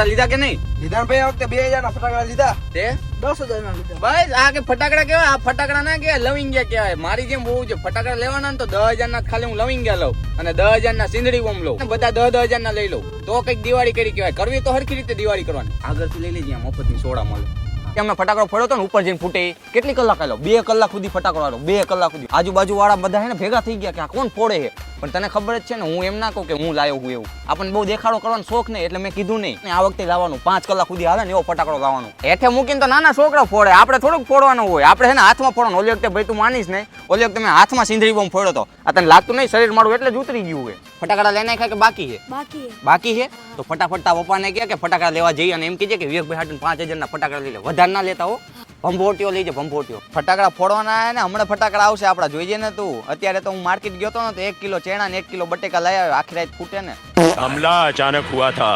ફટાકડા લીધા કે નહીં? લીધા ભાઈ, આ વખતે 2000 ના ફટાકડા લીધા. તે 10,000 ના લીધા. બસ આ કે ફટાકડા કેવાય? આ ફટાકડા ના કહેવાય, લવિંગિયા કહેવાય. મારી જેમ બહુ છે ફટાકડા લેવાના ને તો 10,000 ના ખાલી હું લવિંગિયા લઉં અને 10,000 ના સિંદડી બોમ્બ લઉં. બધા 10,000 ના લઈ લઉં તો કઈક દિવાળી કરી કહેવાય. કરવી તો હરખી રીતે દિવાળી કરવાની. આગળથી લઈ લેજે, મફતની સોડા મળે. અમે ફટાકડો ફોડ્યો તો ને ઉપર જઈને ફૂટે. કેટલી કલાક આલો? 2 કલાક સુધી ફટાકડો આલો. 2 કલાક સુધી આજુબાજુ વાળા બધા હે ને ભેગા થઈ ગયા કે આ કોણ ફોડે છે. પણ તને ખબર જ છે ને, હું એમ ના કહું કે હું લાવ્યો હું એવું. આપણને બહુ દેખાડો કરવાનો શોખ નહીં એટલે મેં કીધું નહીં. આ વખતે લાવવાનું 5 કલાક સુધી હાલે ને એવો ફટાકડો લાવવાનો. હેઠે મૂકીને તો નાના છોકરા ફોડે, આપણે થોડુંક ફોડવાનું હોય. આપણે છે ને હાથમાં ફોડવાનું. ઓલી વખતે ભાઈ તું માનીશ નહીં, ઓલી વખતે મેં હાથમાં સિંદરી બોમ્બ ફોડ્યો તો. આ તને લાગતું નહીં શરીર મારું એટલે જ ઉતરી ગયું હોય. ફટાકડા લઈને ખાય કે બાકી છે? બાકી છે તો ફટાફટ તા પપ્પાને કહે કે ફટાકડા લેવા જઈએ અને એમ કીધે કે વિવેકભાઈ હાટન 5,000 ના ફટાકડા લઈ લે. વધારે ના લેતા હો, ભંભોટીઓ લઈ જાય. ભંભોટીઓ ફટાકડા ફોડવાના ને હમણાં ફટાકડા આવશે આપડા. જોઈએ ને તું, અત્યારે તો હું માર્કેટ ગયો તો ને તો 1 કિલો ચેણા ને 1 કિલો બટેકા લઈ આવ્યો. આખી રાત ફૂટે ને. हमला अचानक हुआ था।